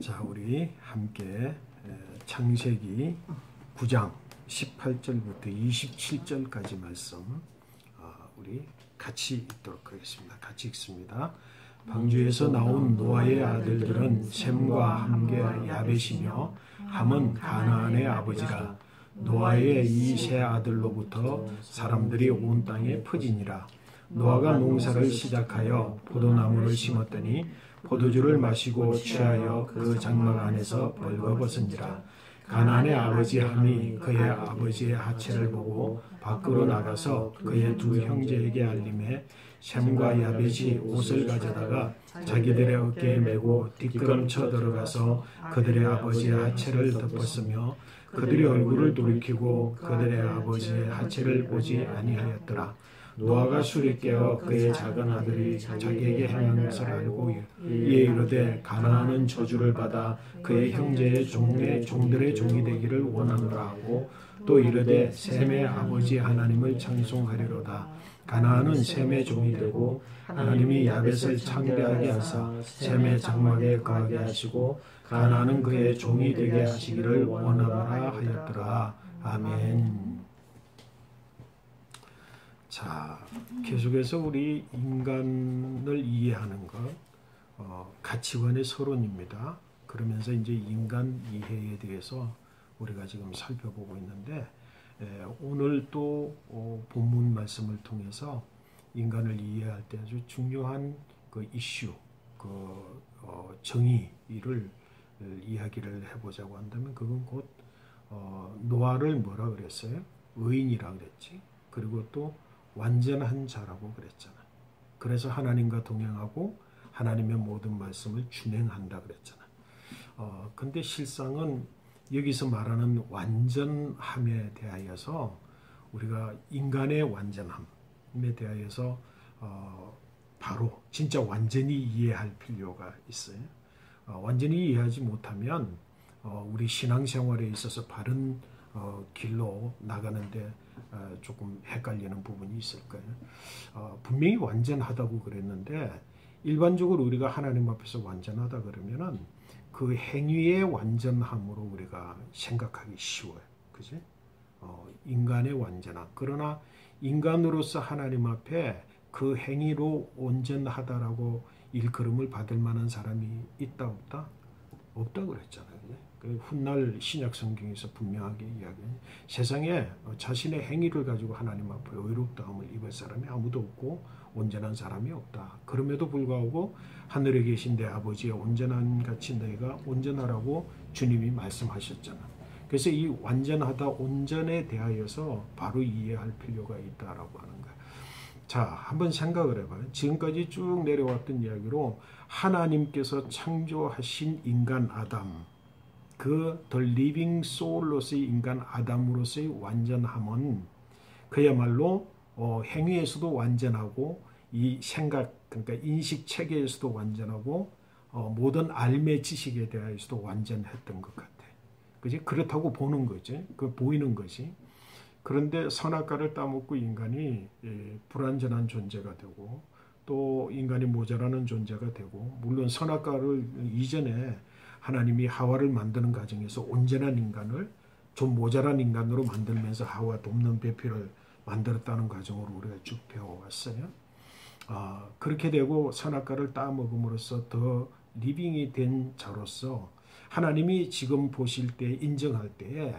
자, 우리 함께 창세기 9장 18절부터 27절까지 말씀 우리 같이 읽도록 하겠습니다. 같이 읽습니다. 방주에서 나온 노아의 아들들은 셈과 함과 야벳이며 함은 가나안의 아버지라. 노아의 이 세 아들로부터 사람들이 온 땅에 퍼지니라. 노아가 농사를 시작하여 포도나무를 심었더니 포도주를 마시고 취하여 그 장막 안에서 벌거벗은지라. 가나안의 아버지 함이 그의 아버지의 하체를 보고 밖으로 나가서 그의 두 형제에게 알림해 셈과 야벳이 옷을 가져다가 자기들의 어깨에 메고 뒷걸음쳐 들어가서 그들의 아버지의 하체를 덮었으며 그들의 얼굴을 돌이키고 그들의 아버지의 하체를 보지 아니하였더라. 노아가 술에 깨어 그의 작은 아들이 자기에게 행한 것을 알고 이에 이르되 가나안은 저주를 받아 그의 형제의 종들의 종이 되기를 원하노라 하고 또 이르되 셈의 아버지 하나님을 찬송하리로다. 가나안은 셈의 종이 되고 하나님이 야벳을 창대하게 하사 셈의 장막에 거하게 하시고 가나안은 그의 종이 되게 하시기를 원하노라 하였더라. 아멘. 자, 계속해서 우리 인간을 이해하는 것, 가치관의 서론입니다. 그러면서 이제 인간 이해에 대해서 우리가 지금 살펴보고 있는데, 오늘 또 본문 말씀을 통해서 인간을 이해할 때 아주 중요한 그 이슈, 그 정의를 이야기를 해보자고 한다면 그건 곧 노아를 뭐라 그랬어요? 의인이라 그랬지. 그리고 또 완전한 자라고 그랬잖아. 그래서 하나님과 동행하고 하나님의 모든 말씀을 준행한다 그랬잖아. 근데 실상은 여기서 말하는 완전함에 대하여서 우리가 인간의 완전함에 대하여서 바로 진짜 완전히 이해할 필요가 있어요. 완전히 이해하지 못하면 우리 신앙생활에 있어서 바른 길로 나가는데 조금 헷갈리는 부분이 있을 거예요. 분명히 완전하다고 그랬는데 일반적으로 우리가 하나님 앞에서 완전하다 그러면은 그 행위의 완전함으로 우리가 생각하기 쉬워요. 그지? 인간의 완전함. 그러나 인간으로서 하나님 앞에 그 행위로 온전하다라고 일컬음을 받을 만한 사람이 있다 없다? 없다 그랬잖아요. 그 훗날 신약 성경에서 분명하게 이야기해요. 세상에 자신의 행위를 가지고 하나님 앞에 의롭다함을 입을 사람이 아무도 없고 온전한 사람이 없다. 그럼에도 불구하고 하늘에 계신 내 아버지의 온전한 같이 너희가 온전하라고 주님이 말씀하셨잖아. 그래서 이 완전하다 온전에 대하여서 바로 이해할 필요가 있다라고 하는 거야. 자, 한번 생각을 해봐요. 지금까지 쭉 내려왔던 이야기로 하나님께서 창조하신 인간 아담, 그 The Living Soul로서의 인간 아담으로서의 완전함은 그야말로 행위에서도 완전하고 이 생각, 그러니까 인식 체계에서도 완전하고 모든 알매 지식에 대해서도 완전했던 것 같아. 그지? 그렇다고 보는 거지. 그 보이는 것이. 그런데 선악과를 따먹고 인간이 불완전한 존재가 되고 또 인간이 모자라는 존재가 되고 물론 선악과를 이전에 하나님이 하와를 만드는 과정에서 온전한 인간을 좀 모자란 인간으로 만들면서 하와 돕는 배필을 만들었다는 과정으로 우리가 쭉 배워왔어요. 그렇게 되고 선악과를 따먹음으로써 더 리빙이 된 자로서 하나님이 지금 보실 때 인정할 때에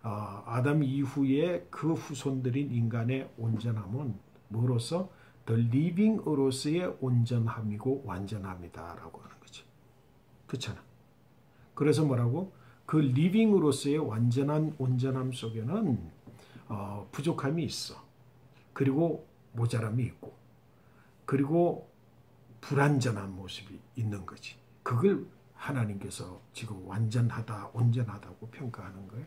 아담 이후에 그 후손들인 인간의 온전함은 뭐로서 The Living으로서의 온전함이고 완전함이다라고 하는 거지. 그렇잖아. 그래서 뭐라고? 그 리빙으로서의 완전한 온전함 속에는 부족함이 있어. 그리고 모자람이 있고 그리고 불완전한 모습이 있는 거지. 그걸 하나님께서 지금 완전하다, 온전하다고 평가하는 거예요.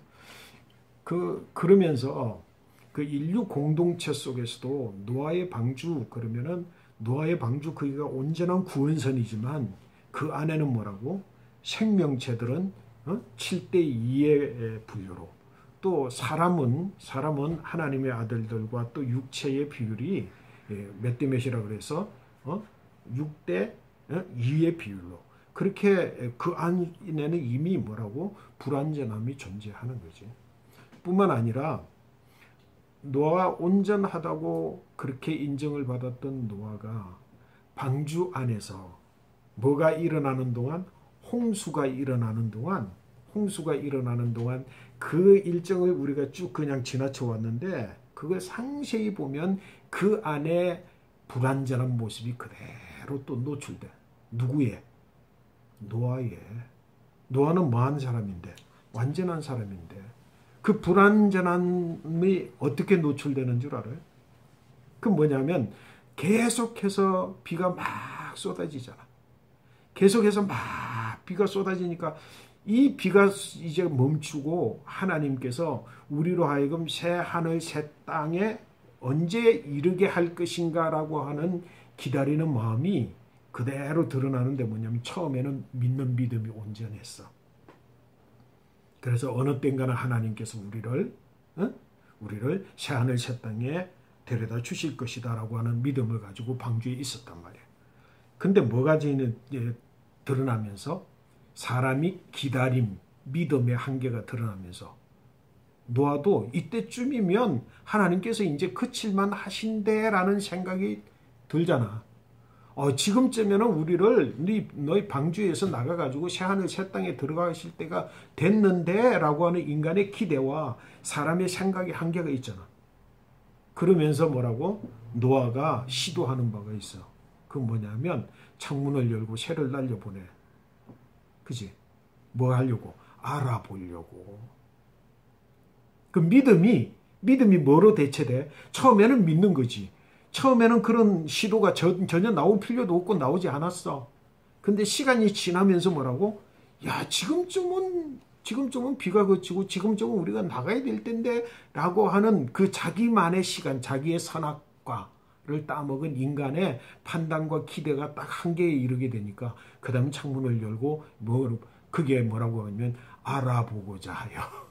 그러면서 그 인류 공동체 속에서도 노아의 방주 그러면은 노아의 방주 그가 온전한 구원선이지만 그 안에는 뭐라고? 생명체들은 7대2의 분류로 또 사람은 하나님의 아들들과 또 육체의 비율이 몇 대 몇이라 그래서 6대 2의 비율로 그렇게 그 안에는 이미 뭐라고 불완전함이 존재하는 거지. 뿐만 아니라 노아가 온전하다고 그렇게 인정을 받았던 노아가 방주 안에서 뭐가 일어나는 동안 홍수가 일어나는 동안 그 일정을 우리가 쭉 그냥 지나쳐 왔는데 그걸 상세히 보면 그 안에 불완전한 모습이 그대로 또 노출돼. 누구의? 노아의. 노아는 뭐한 사람인데? 완전한 사람인데 그 불완전함이 어떻게 노출되는 줄 알아요? 그 뭐냐면 계속해서 비가 막 쏟아지잖아. 계속해서 막 비가 쏟아지니까 이 비가 이제 멈추고 하나님께서 우리로 하여금 새 하늘 새 땅에 언제 이르게 할 것인가라고 하는 기다리는 마음이 그대로 드러나는데 뭐냐면 처음에는 믿는 믿음이 온전했어. 그래서 어느 때인가는 하나님께서 우리를 새 하늘 새 땅에 데려다 주실 것이다 라고 하는 믿음을 가지고 방주에 있었단 말이에요. 근데 뭐가 드러나면서 사람이 기다림, 믿음의 한계가 드러나면서 노아도 이때쯤이면 하나님께서 이제 그칠만 하신대라는 생각이 들잖아. 지금쯤에는 우리를 너희 방주에서 나가가지고 새하늘 새 땅에 들어가실 때가 됐는데 라고 하는 인간의 기대와 사람의 생각의 한계가 있잖아. 그러면서 뭐라고? 노아가 시도하는 바가 있어. 그 뭐냐면 창문을 열고 새를 날려보내. 그지? 뭐 하려고? 알아보려고. 그 믿음이 뭐로 대체돼? 처음에는 믿는 거지. 처음에는 그런 시도가 전혀 나올 필요도 없고 나오지 않았어. 근데 시간이 지나면서 뭐라고? 야, 지금쯤은 비가 그치고 지금쯤은 우리가 나가야 될 텐데 라고 하는 그 자기만의 시간, 자기의 선악과를 따먹은 인간의 판단과 기대가 딱 한계에 이르게 되니까 그 다음 창문을 열고 그게 뭐라고 하면 알아보고자 하여.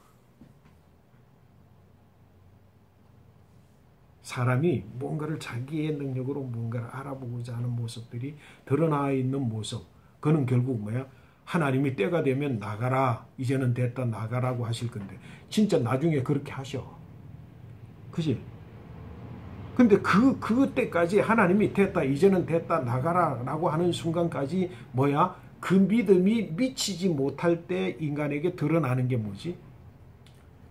사람이 뭔가를 자기의 능력으로 뭔가를 알아보고자 하는 모습들이 드러나 있는 모습. 그는 결국 뭐야? 하나님이 때가 되면 나가라. 이제는 됐다 나가라고 하실 건데 진짜 나중에 그렇게 하셔. 그지? 근데 그 때까지 하나님이 됐다 이제는 됐다 나가라 라고 하는 순간까지 뭐야? 그 믿음이 미치지 못할 때 인간에게 드러나는 게 뭐지?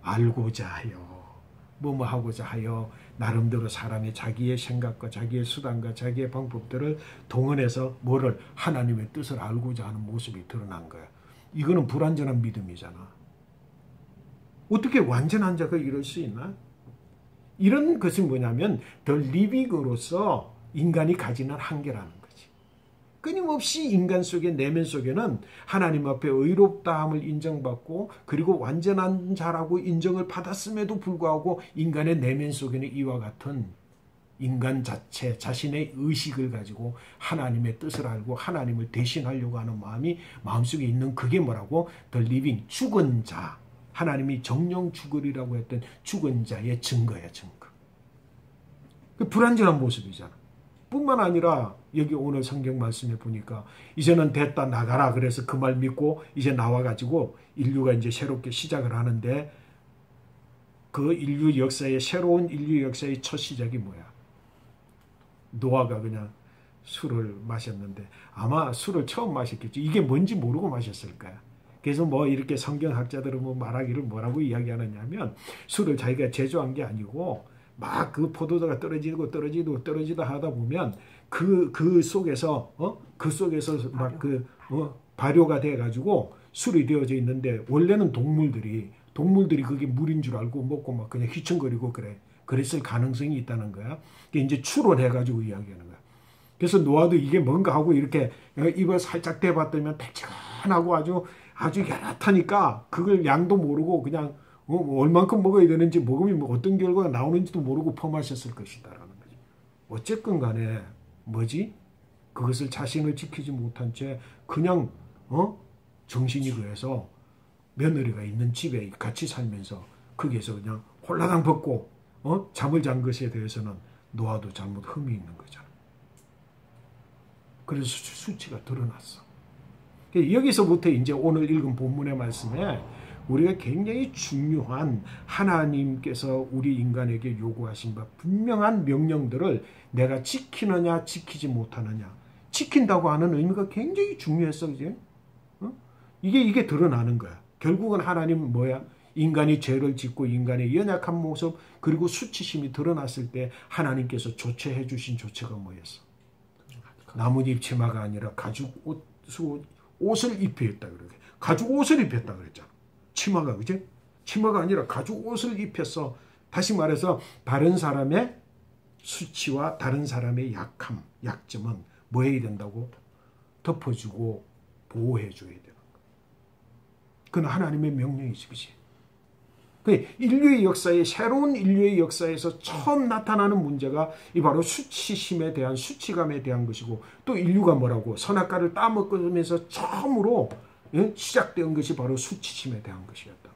알고자 하여. 뭐뭐 하고자 하여 나름대로 사람의 자기의 생각과 자기의 수단과 자기의 방법들을 동원해서 뭐를 하나님의 뜻을 알고자 하는 모습이 드러난 거야. 이거는 불완전한 믿음이잖아. 어떻게 완전한 자가 이럴 수 있나? 이런 것은 뭐냐면 더 리빙으로서 인간이 가지는 한계라는 거지. 끊임없이 인간 속의 내면 속에는 하나님 앞에 의롭다함을 인정받고 그리고 완전한 자라고 인정을 받았음에도 불구하고 인간의 내면 속에는 이와 같은 인간 자체 자신의 의식을 가지고 하나님의 뜻을 알고 하나님을 대신하려고 하는 마음이 마음속에 있는 그게 뭐라고? The living, 죽은 자. 하나님이 정령 죽으리라고 했던 죽은 자의 증거야, 증거. 그 불완전한 모습이잖아. 뿐만 아니라 여기 오늘 성경 말씀에 보니까 이제는 됐다 나가라 그래서 그 말 믿고 이제 나와가지고 인류가 이제 새롭게 시작을 하는데 그 인류 역사의 새로운 인류 역사의 첫 시작이 뭐야? 노아가 그냥 술을 마셨는데 아마 술을 처음 마셨겠지. 이게 뭔지 모르고 마셨을 거야. 그래서 뭐 이렇게 성경학자들은 뭐 말하기를 뭐라고 이야기하느냐면 술을 자기가 제조한 게 아니고 막 그 포도주가 떨어지다 하다 보면 그 속에서 막 발효가 돼 가지고 술이 되어져 있는데 원래는 동물들이 그게 물인 줄 알고 먹고 막 그냥 휘청거리고 그랬을 가능성이 있다는 거야. 이제 추론해 가지고 이야기하는 거야. 그래서 노아도 이게 뭔가 하고 이렇게 입을 살짝 대봤더니 달짝하고 아주 야릇하니까 그걸 양도 모르고 그냥 얼만큼 먹어야 되는지 먹으면 어떤 결과가 나오는지도 모르고 퍼마셨을 것이다라는 거죠. 어쨌건 간에 뭐지? 그것을 자신을 지키지 못한 채 그냥 정신이 그래서 며느리가 있는 집에 같이 살면서 거기에서 그냥 홀라당 벗고 잠을 잔 것에 대해서는 노아도 잘못 흠이 있는 거잖아. 그래서 수치가 드러났어. 여기서부터 이제 오늘 읽은 본문의 말씀에 우리가 굉장히 중요한 하나님께서 우리 인간에게 요구하신 바 분명한 명령들을 내가 지키느냐 지키지 못하느냐, 지킨다고 하는 의미가 굉장히 중요했어. 그지? 이게 드러나는 거야. 결국은 하나님은 뭐야? 인간이 죄를 짓고 인간의 연약한 모습 그리고 수치심이 드러났을 때 하나님께서 조처해 주신 조처가 뭐였어? 나뭇잎 치마가 아니라 가죽 옷을 입혔다. 그러게. 가죽 옷을 입혔다 그랬잖아. 치마가, 그지? 치마가 아니라 가죽 옷을 입혀서, 다시 말해서 다른 사람의 수치와 다른 사람의 약함, 약점은 뭐 해야 된다고? 덮어주고 보호해 줘야 되는 거야. 그건 하나님의 명령이지, 그치? 인류의 역사에, 새로운 인류의 역사에서 처음 나타나는 문제가 이 바로 수치심에 대한, 수치감에 대한 것이고, 또 인류가 뭐라고? 선악과를 따먹으면서 처음으로 시작된 것이 바로 수치심에 대한 것이었다.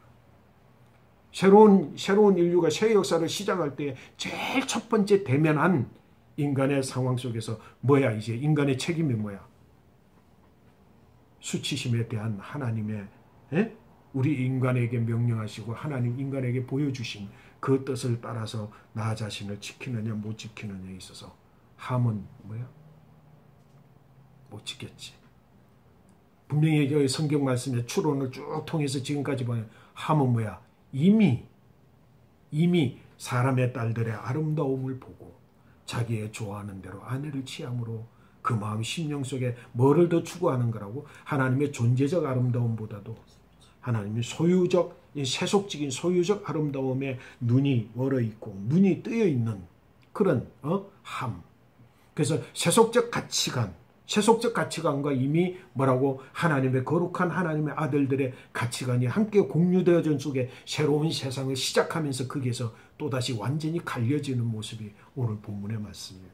새로운 인류가 새 역사를 시작할 때 제일 첫 번째 대면한 인간의 상황 속에서 뭐야? 이제 인간의 책임이 뭐야? 수치심에 대한 하나님의 우리 인간에게 명령하시고 하나님 인간에게 보여주신 그 뜻을 따라서 나 자신을 지키느냐 못 지키느냐에 있어서 함은 뭐야? 못 지켰지. 분명히 성경 말씀의 추론을 쭉 통해서 지금까지 보면 함은 뭐야? 이미 사람의 딸들의 아름다움을 보고 자기의 좋아하는 대로 아내를 취함으로 그 마음 심령 속에 뭐를 더 추구하는 거라고? 하나님의 존재적 아름다움보다도 하나님의 소유적, 세속적인 소유적 아름다움에 눈이 멀어 있고 눈이 뜨여 있는 그런 함. 그래서 세속적 가치관과 이미 뭐라고? 하나님의 거룩한 하나님의 아들들의 가치관이 함께 공유되어진 속에 새로운 세상을 시작하면서 거기에서 또다시 완전히 갈려지는 모습이 오늘 본문의 말씀이에요.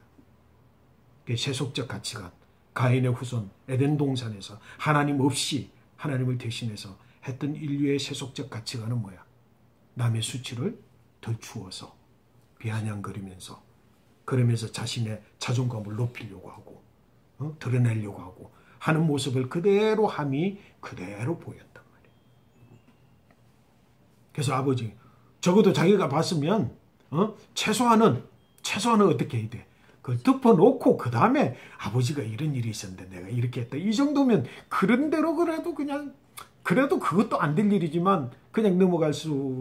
세속적 가치관, 가인의 후손 에덴 동산에서 하나님 없이 하나님을 대신해서 했던 인류의 세속적 가치관은 뭐야? 남의 수치를 덜추어서 비아냥거리면서 그러면서 자신의 자존감을 높이려고 하고 드러내려고 하고 하는 모습을 그대로 함이 그대로 보였단 말이에요. 그래서 아버지 적어도 자기가 봤으면 최소한은 어떻게 해야 돼? 그걸 덮어놓고 그 다음에 아버지가 이런 일이 있었는데 내가 이렇게 했다. 이 정도면 그런 대로 그래도 그것도 안 될 일이지만 그냥 넘어가서는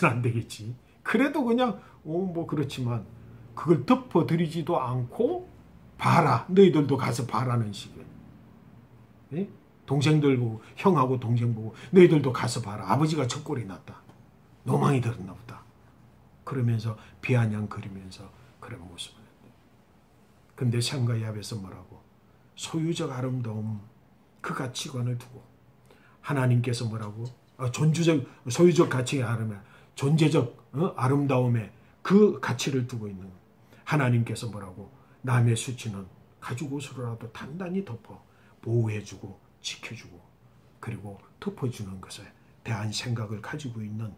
안 되겠지. 그래도 그냥 뭐 그렇지만 그걸 덮어드리지도 않고 봐라. 너희들도 가서 봐라는 식이에요. 예? 동생들 보고 형하고 동생 보고 너희들도 가서 봐라. 아버지가 첫골이 났다. 노망이 들었나 보다. 그러면서 비아냥거리면서 그런 모습을 했대. 근데 셈과 야벳은 뭐라고? 소유적 아름다움 그 가치관을 두고 하나님께서 뭐라고? 소유적 가치의 존재적 아름다움에 그 가치를 두고 있는 하나님께서 뭐라고? 남의 수치는 가죽 옷으로라도 단단히 덮어 보호해주고 지켜주고 그리고 덮어주는 것에 대한 생각을 가지고 있는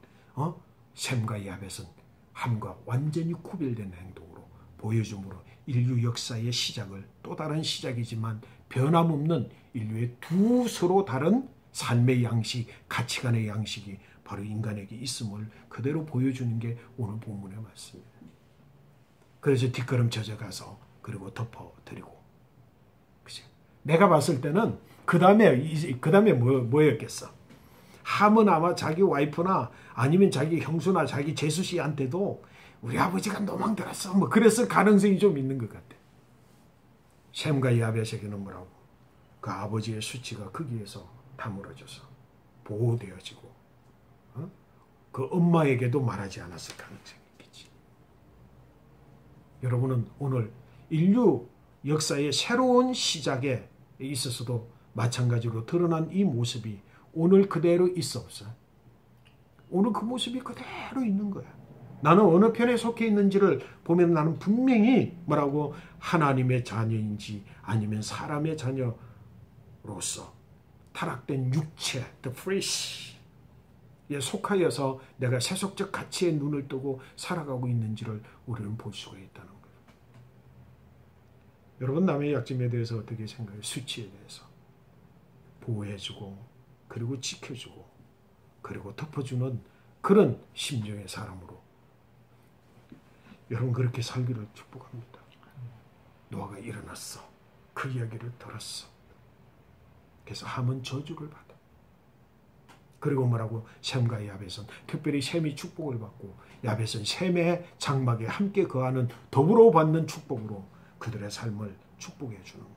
셈과 야벳은 함과 완전히 구별된 행동으로 보여줌으로 인류 역사의 시작을 또 다른 시작이지만 변함없는 인류의 두 서로 다른 삶의 양식, 가치관의 양식이 바로 인간에게 있음을 그대로 보여주는 게 오늘 본문의 말씀이에요. 그래서 뒷걸음쳐져 가서 그리고 덮어드리고. 그치? 내가 봤을 때는 그 다음에 뭐였겠어? 함은 아마 자기 와이프나 아니면 자기 형수나 자기 제수씨한테도 우리 아버지가 노망들었어. 뭐 그랬을 가능성이 좀 있는 것 같아. 셈과 야벳에게는 뭐라고? 그 아버지의 수치가 거기에서 다물어져서 보호되어지고 그 엄마에게도 말하지 않았을 가능성이 있겠지. 여러분은 오늘 인류 역사의 새로운 시작에 있어서도 마찬가지로 드러난 이 모습이 오늘 그대로 있어 없어? 오늘 그 모습이 그대로 있는 거야. 나는 어느 편에 속해 있는지를 보면 나는 분명히 뭐라고? 하나님의 자녀인지 아니면 사람의 자녀로서 타락된 육체, the flesh에 속하여서 내가 세속적 가치에 눈을 뜨고 살아가고 있는지를 우리는 볼 수가 있다는 거예요. 여러분 남의 약점에 대해서 어떻게 생각해요? 수치에 대해서. 보호해주고 그리고 지켜주고 그리고 덮어주는 그런 심정의 사람으로 여러분 그렇게 살기를 축복합니다. 노아가 일어났어. 그 이야기를 들었어. 그래서 함은 저주를 받아. 그리고 뭐라고? 셈과 야벳은 특별히 셈이 축복을 받고 야벳은 셈의 장막에 함께 거하는 더불어 받는 축복으로 그들의 삶을 축복해 주는 거야.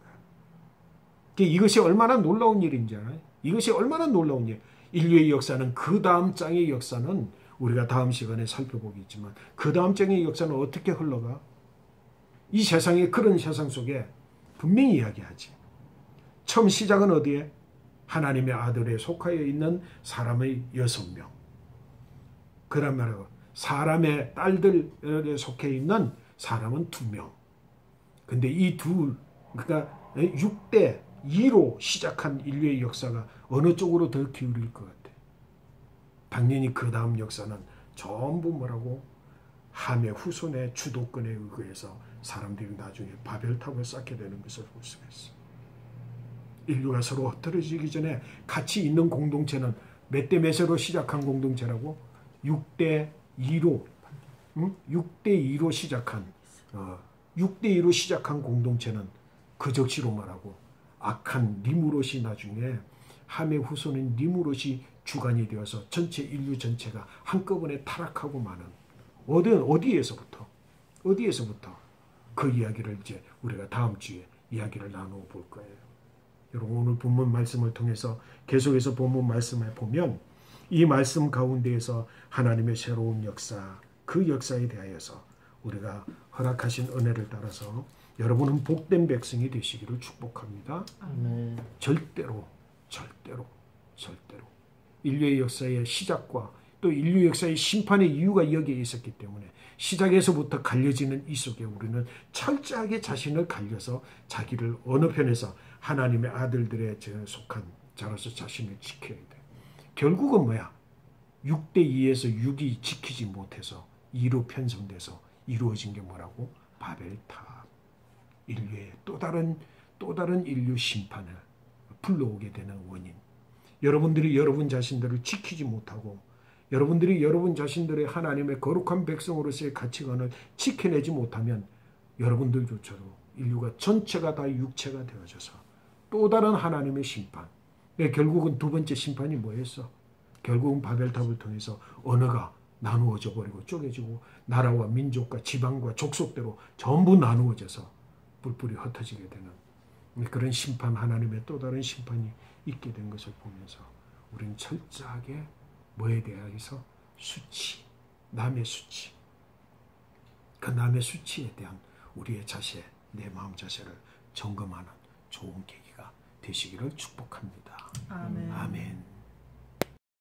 이것이 얼마나 놀라운 일인지 알아요? 이것이 얼마나 놀라운 일. 인류의 역사는 그 다음 장의 역사는 우리가 다음 시간에 살펴보겠지만 그 다음 장의 역사는 어떻게 흘러가? 이 세상에 그런 세상 속에 분명히 이야기하지. 처음 시작은 어디에? 하나님의 아들에 속하여 있는 사람의 6명. 그런 말하고 사람의 딸들에 속해 있는 사람은 2명. 근데 이 둘, 그러니까 6대 2로 시작한 인류의 역사가 어느 쪽으로 더 기울일 것 같아? 당연히 그 다음 역사는 전부 뭐라고? 함의 후손의 주도권에 의거해서 사람들이 나중에 바벨탑을 쌓게 되는 것을 볼 수가 있어. 인류가 서로 흩어지기 전에 같이 있는 공동체는 몇 대 몇으로 시작한 공동체라고? 6대 2로 6대 2로 시작한 6대 2로 시작한 공동체는 그 적시로 말하고 악한 니무롯이 나중에 함의 후손인 니무롯이 주관이 되어서 전체 인류 전체가 한꺼번에 타락하고 마는 어디에서부터 그 이야기를 이제 우리가 다음 주에 이야기를 나누어 볼 거예요. 여러분 오늘 본문 말씀을 통해서 계속해서 본문 말씀을 보면 이 말씀 가운데에서 하나님의 새로운 역사, 그 역사에 대하여서 우리가 허락하신 은혜를 따라서 여러분은 복된 백성이 되시기를 축복합니다. 아멘. 절대로 인류의 역사의 시작과 또 인류 역사의 심판의 이유가 여기에 있었기 때문에 시작에서부터 갈려지는 이 속에 우리는 철저하게 자신을 갈려서 자기를 어느 편에서 하나님의 아들들에 속한 자로서 자신을 지켜야 돼. 결국은 뭐야? 6대 2에서 6이 지키지 못해서 2로 편성돼서 이루어진 게 뭐라고? 바벨탑. 인류의 또 다른 인류 심판을 불러오게 되는 원인. 여러분들이 여러분 자신들을 지키지 못하고 여러분들이 여러분 자신들의 하나님의 거룩한 백성으로서의 가치관을 지켜내지 못하면 여러분들조차도 인류가 전체가 다 육체가 되어져서 또 다른 하나님의 심판. 결국은 두 번째 심판이 뭐였어? 결국은 바벨탑을 통해서 언어가 나누어져 버리고 쪼개지고 나라와 민족과 지방과 족속대로 전부 나누어져서 뿔뿔이 흩어지게 되는 그런 심판, 하나님의 또 다른 심판이 있게 된 것을 보면서 우리는 철저하게 뭐에 대해서 수치, 남의 수치, 그 남의 수치에 대한 우리의 자세, 내 마음 자세를 점검하는 좋은 계기가 되시기를 축복합니다. 아멘. 아멘.